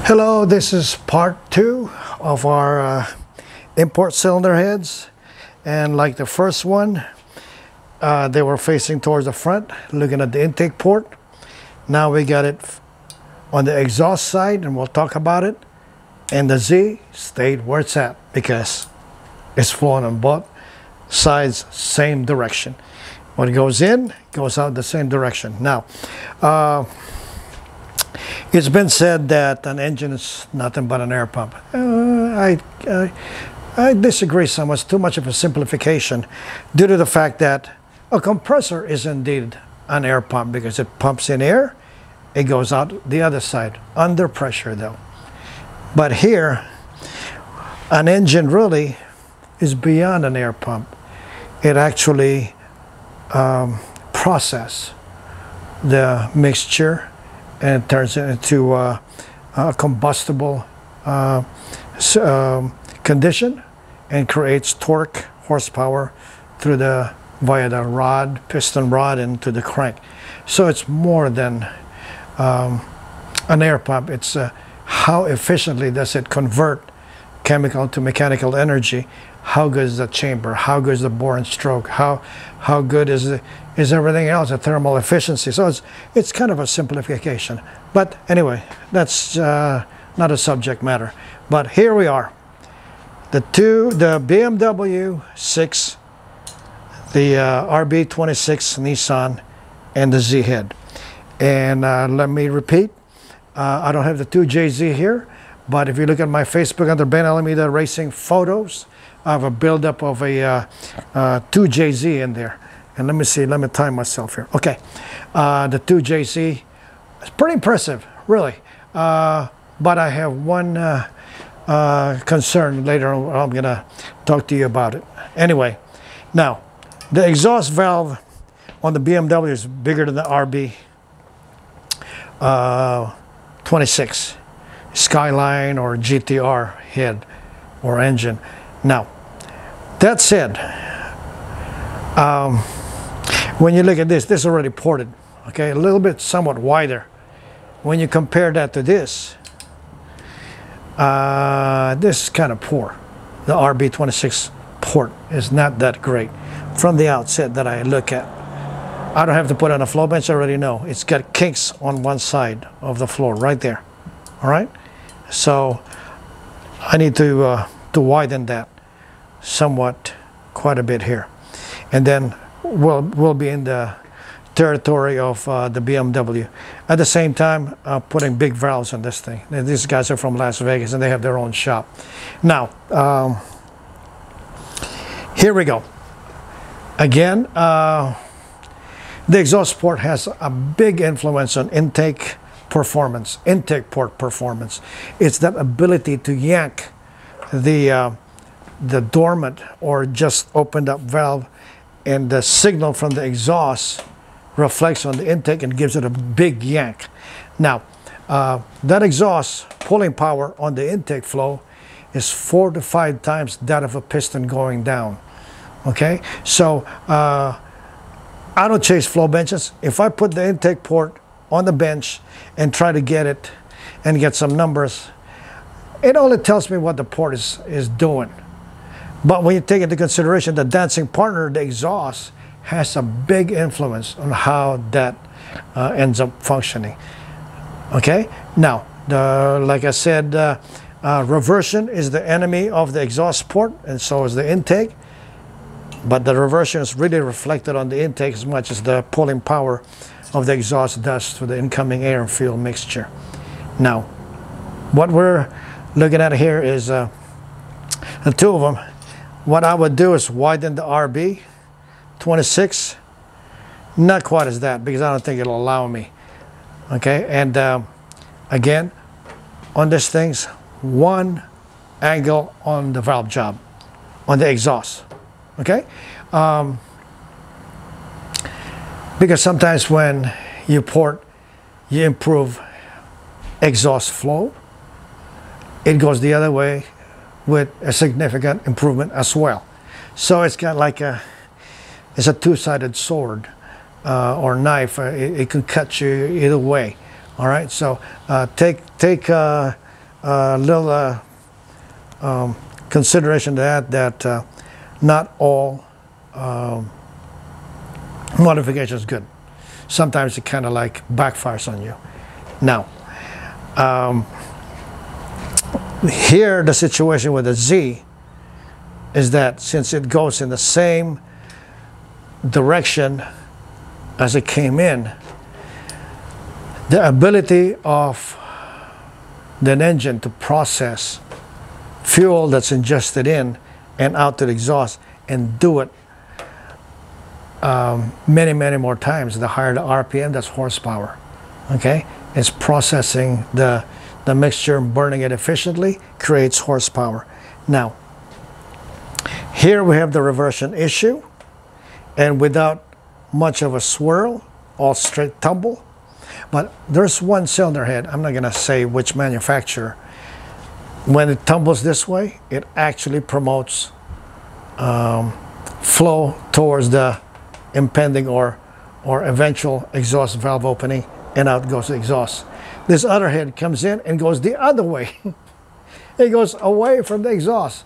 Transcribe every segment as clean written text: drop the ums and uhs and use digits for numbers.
Hello, this is part 2 of our import cylinder heads, and like the first one, they were facing towards the front looking at the intake port. Now we got it on the exhaust side, and we'll talk about it, and the Z stayed where it's at because it's flowing on both sides, same direction. When it goes in, goes out the same direction. Now it's been said that an engine is nothing but an air pump. I disagree somewhat. It's too much of a simplification due to the fact that a compressor is indeed an air pump because it pumps in air, it goes out the other side, under pressure though. But here, an engine really is beyond an air pump. It actually processes the mixture and it turns it into a combustible condition and creates torque, horsepower via the rod, piston rod, into the crank. So it's more than an air pump. It's how efficiently does it convert chemical to mechanical energy. How good is the chamber? How good is the bore and stroke? How good is everything else? The thermal efficiency. So it's kind of a simplification. But anyway, that's not a subject matter. But here we are. The BMW 6, the RB26 Nissan, and the Z head. And let me repeat, I don't have the 2JZ here, but if you look at my Facebook under Ben Alameda Racing Photos, I have a buildup of a 2JZ in there. And let me see, let me time myself here. Okay, the 2JZ is pretty impressive, really. But I have one concern later on. I'm gonna talk to you about it. Anyway, now, the exhaust valve on the BMW is bigger than the RB26 Skyline or GTR head or engine. Now, that said, when you look at this is already ported, okay, a little bit somewhat wider. When you compare that to this is kind of poor. The RB26 port is not that great from the outset that I look at. I don't have to put on a floor bench, I already know. It's got kinks on one side of the floor, right there. All right? So I need to widen that somewhat, quite a bit here. And then we'll be in the territory of the BMW. At the same time, putting big valves on this thing. And these guys are from Las Vegas and they have their own shop. Now, here we go. Again, the exhaust port has a big influence on intake performance, intake port performance. It's that ability to yank the dormant or just opened up valve, and the signal from the exhaust reflects on the intake and gives it a big yank. Now, that exhaust pulling power on the intake flow is 4 to 5 times that of a piston going down. Okay, so I don't chase flow benches. If I put the intake port on the bench and try to get it and get some numbers, it only tells me what the port is doing. But when you take into consideration the dancing partner, the exhaust has a big influence on how that ends up functioning. Okay, now, like I said, reversion is the enemy of the exhaust port, and so is the intake. But the reversion is really reflected on the intake as much as the pulling power of the exhaust does to the incoming air and fuel mixture. Now, what we're looking at here is the two of them. What I would do is widen the RB26. Not quite as that, because I don't think it'll allow me. Okay, and again, on these things, one angle on the valve job, on the exhaust. Okay, because sometimes when you port, you improve exhaust flow. It goes the other way with a significant improvement as well. So it's got like it's a two-sided sword or knife. It can cut you either way. All right, so take little consideration to that not all modification is good. Sometimes it kind of like backfires on you. Now, here the situation with the Z is that since it goes in the same direction as it came in, the ability of the engine to process fuel that's ingested in and out to the exhaust and do it many more times. The higher the RPM, that's horsepower. Okay, it's processing the mixture and burning it efficiently creates horsepower. Now, here we have the reversion issue, and without much of a swirl, all straight tumble. But there's one cylinder head, I'm not going to say which manufacturer. When it tumbles this way, it actually promotes flow towards the impending or eventual exhaust valve opening, and out goes the exhaust. This other head comes in and goes the other way. It goes away from the exhaust.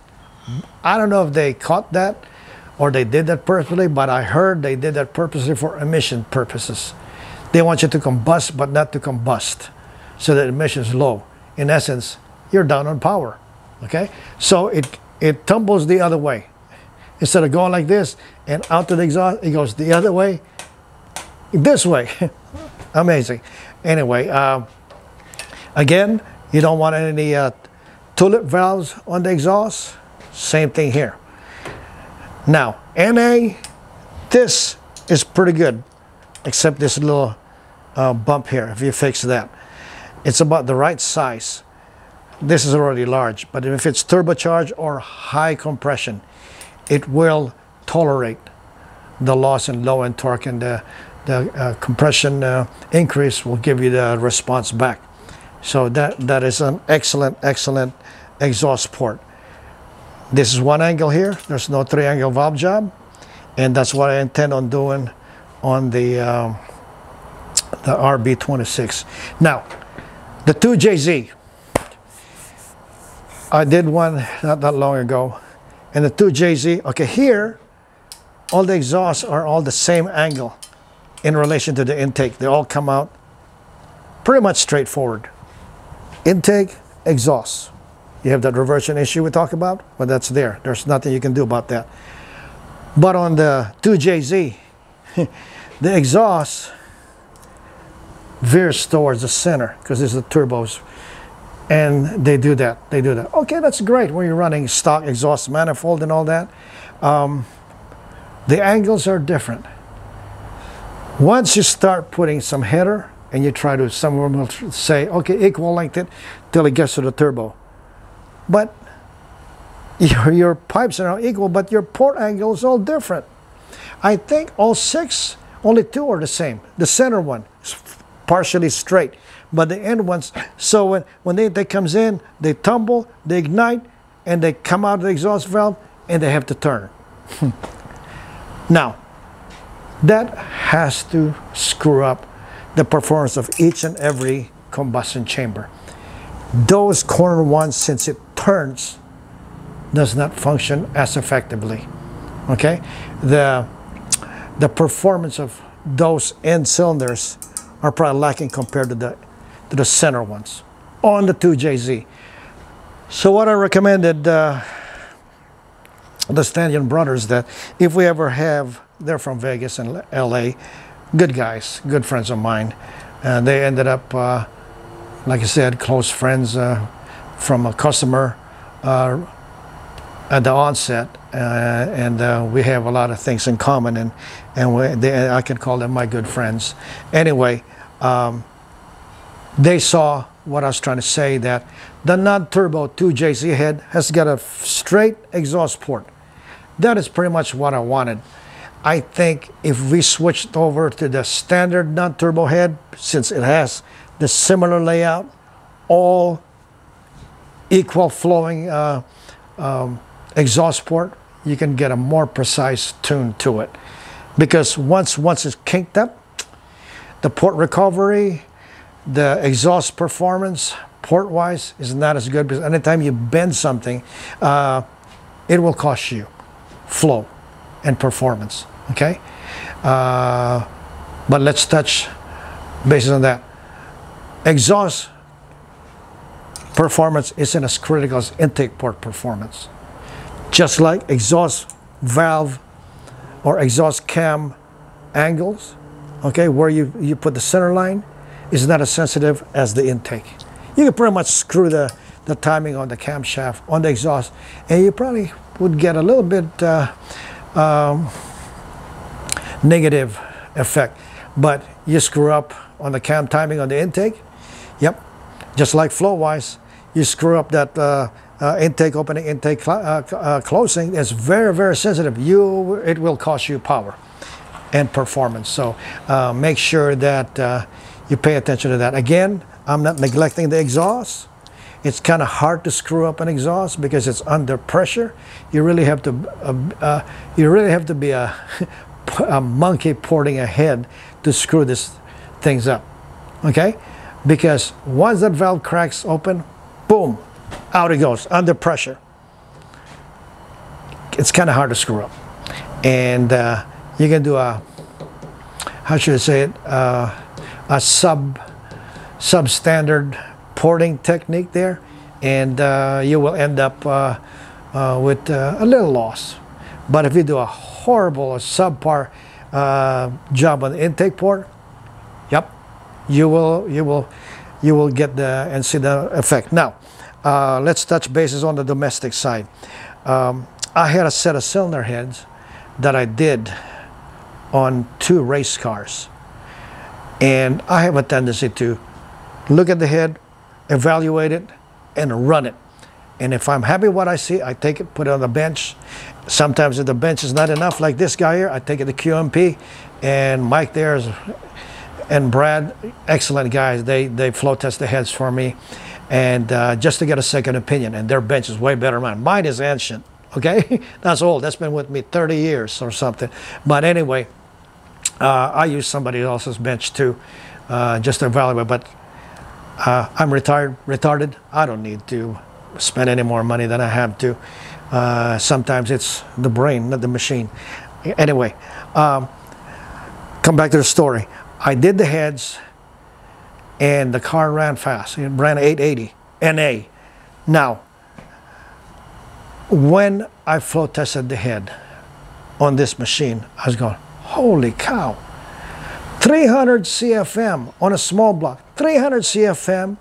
I don't know if they caught that or they did that purposely, but I heard they did that purposely for emission purposes. They want you to combust, but not to combust, so that emission is low. In essence, you're down on power. Okay, so it tumbles the other way. Instead of going like this and out to the exhaust, it goes the other way, this way. Amazing. Anyway, again, you don't want any tulip valves on the exhaust. Same thing here. Now, NA, this is pretty good, except this little bump here. If you fix that, it's about the right size. This is already large, but if it's turbocharged or high compression, it will tolerate the loss in low end torque, and the compression increase will give you the response back. So that is an excellent exhaust port. This is one angle here. There's no 3-angle valve job, and that's what I intend on doing on the RB26. Now, the 2JZ. I did one not that long ago, and the 2JZ. Okay, here, all the exhausts are all the same angle in relation to the intake. They all come out pretty much straightforward. Intake, exhaust. You have that reversion issue we talked about, but that's there. There's nothing you can do about that. But on the 2JZ, the exhaust veers towards the center because this is the turbos, and they do that. Okay, that's great when you're running stock exhaust manifold and all that. The angles are different. Once you start putting some header and you try to, someone will say, okay, equal length it till it gets to the turbo. But your pipes are now equal, but your port angle is all different. I think all 6, only 2 are the same. The center one is partially straight, but the end ones, so when the intake comes in, they tumble, they ignite, and they come out of the exhaust valve, and they have to turn. Now, that has to screw up the performance of each and every combustion chamber. Those corner ones, since it turns, does not function as effectively. Okay, the performance of those end cylinders are probably lacking compared to the center ones on the 2JZ. So what I recommended the Stanton brothers, that if we ever have, they're from Vegas and LA, good guys, good friends of mine, and they ended up, like I said, close friends from a customer at the onset, and we have a lot of things in common, and I can call them my good friends. Anyway, they saw what I was trying to say, that the non-turbo 2JZ head has got a straight exhaust port. That is pretty much what I wanted. I think if we switched over to the standard non-turbo head, since it has the similar layout, all equal flowing exhaust port, you can get a more precise tune to it. Because once it's kinked up, the port recovery, the exhaust performance port-wise is not as good, because anytime you bend something, it will cost you flow and performance. Okay, but let's touch bases on that. Exhaust performance isn't as critical as intake port performance. Just like exhaust valve or exhaust cam angles, okay, where you put the center line, is not as sensitive as the intake. You can pretty much screw the timing on the camshaft on the exhaust, and you probably would get a little bit negative effect. But you screw up on the cam timing on the intake, yep, just like flow-wise, you screw up that intake opening, intake closing. It's very, very sensitive. It will cost you power and performance. So make sure that you pay attention to that. Again, I'm not neglecting the exhaust. It's kind of hard to screw up an exhaust because it's under pressure. You really have to be a monkey porting a head to screw these things up. Okay, because once that valve cracks open, boom, out it goes under pressure. It's kind of hard to screw up, and you can do a, how should I say it, a substandard porting technique there, and you will end up with a little loss. But if you do a horrible or subpar job on the intake port, yep, you will get the and see the effect. Now, let's touch bases on the domestic side. I had a set of cylinder heads that I did on 2 race cars, and I have a tendency to look at the head, evaluate it, and run it. And if I'm happy with what I see, I take it, put it on the bench. Sometimes if the bench is not enough, like this guy here, I take it to QMP, and Mike there and Brad, excellent guys. They flow test the heads for me, and just to get a second opinion. And their bench is way better than mine. Mine is ancient, okay? That's old. That's been with me 30 years or something. But anyway, I use somebody else's bench too, just to evaluate. But I'm retarded. I don't need to spend any more money than I have to. Sometimes it's the brain, not the machine. Anyway, come back to the story. I did the heads, and the car ran fast. It ran 880 NA. Now, when I flow tested the head on this machine, I was going, holy cow, 300 CFM on a small block, 300 CFM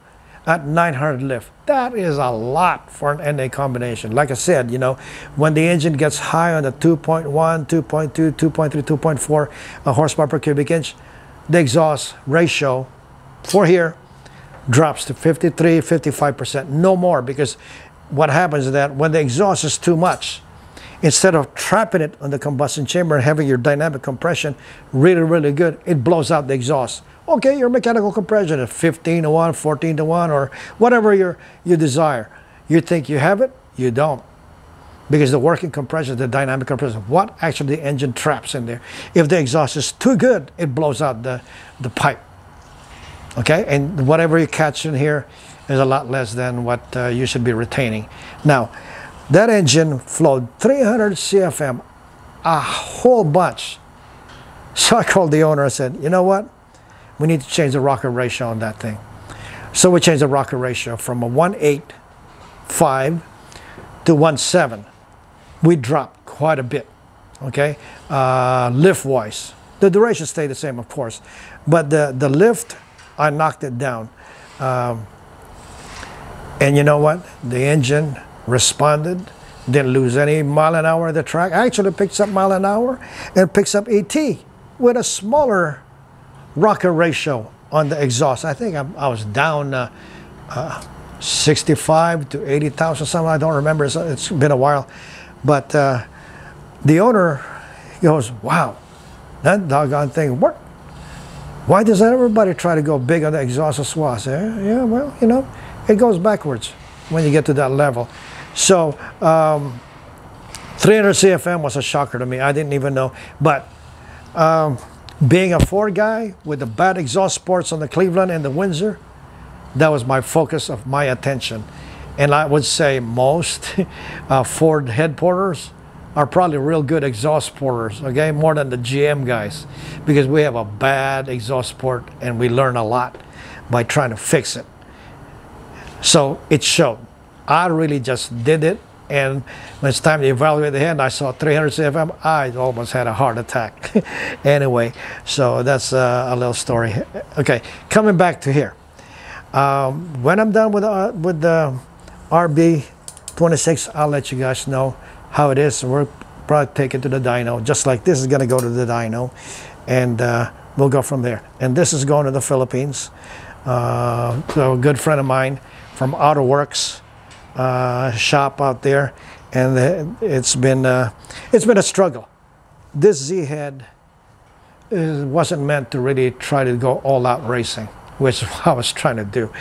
at 900 lift. That is a lot for an NA combination. Like I said, you know, when the engine gets high on the 2.1, 2.2, 2.3, 2.4 horsepower per cubic inch, the exhaust ratio for here drops to 53, 55%, no more, because what happens is that when the exhaust is too much, instead of trapping it on the combustion chamber and having your dynamic compression really, really good, it blows out the exhaust. Okay, your mechanical compression is 15 to 1, 14 to 1, or whatever you desire. You think you have it, you don't. Because the working compression, the dynamic compression, what actually the engine traps in there. If the exhaust is too good, it blows out the pipe. Okay, and whatever you catch in here is a lot less than what you should be retaining. Now, that engine flowed 300 CFM, a whole bunch. So I called the owner and said, you know what? We need to change the rocker ratio on that thing. So we changed the rocker ratio from a 1.85 to 1.7. We dropped quite a bit, okay? Lift-wise. The duration stayed the same, of course. But the lift, I knocked it down. And you know what? The engine responded, didn't lose any mile an hour of the track. Actually picks up mile an hour and picks up ET with a smaller rocker ratio on the exhaust. I think I was down 65 to 80,000 something. I don't remember. It's been a while. But the owner goes, wow, that doggone thing worked. Why does everybody try to go big on the exhaust as well? I say, yeah, well, you know, it goes backwards when you get to that level. So 300 CFM was a shocker to me. I didn't even know. But Being a Ford guy with the bad exhaust ports on the Cleveland and the Windsor, that was my focus of my attention. And I would say most Ford headquarters are probably real good exhaust porters, okay, more than the GM guys, because we have a bad exhaust port and we learn a lot by trying to fix it. So it showed. I really just did it, and when it's time to evaluate the head and I saw 300 CFM, I almost had a heart attack. Anyway, so that's a little story. Okay, coming back to here. When I'm done with the RB26, I'll let you guys know how it is. We'll probably take it to the dyno, just like this is going to go to the dyno, and we'll go from there. And this is going to the Philippines. So a good friend of mine from AutoWorks shop out there, and it's been a struggle. This Z head wasn't meant to really try to go all out racing, which is what I was trying to do,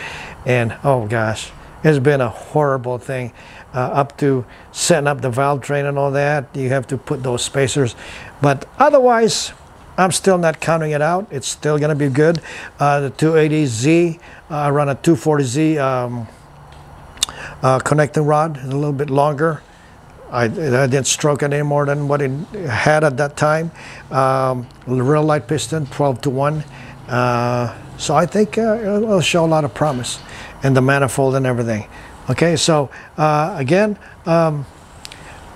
and oh gosh, it's been a horrible thing. Up to setting up the valve train and all that, you have to put those spacers, but otherwise I'm still not counting it out. It's still going to be good. The 280Z, I run a 240Z connecting rod, a little bit longer. I didn't stroke it any more than what it had at that time. Real light piston, 12-to-1. So I think it'll show a lot of promise in the manifold and everything. Okay, so again,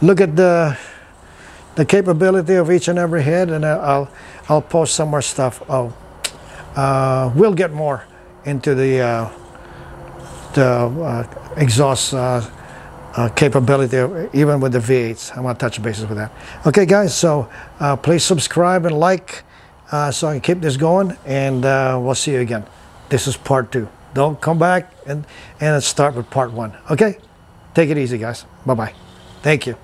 look at the capability of each and every head, and I'll post some more stuff. We'll get more into the exhaust capability, even with the V8s. I want to touch bases with that. Okay, guys, so please subscribe and like so I can keep this going, and we'll see you again. This is part 2. Don't come back and start with part 1. Okay? Take it easy, guys. Bye-bye. Thank you.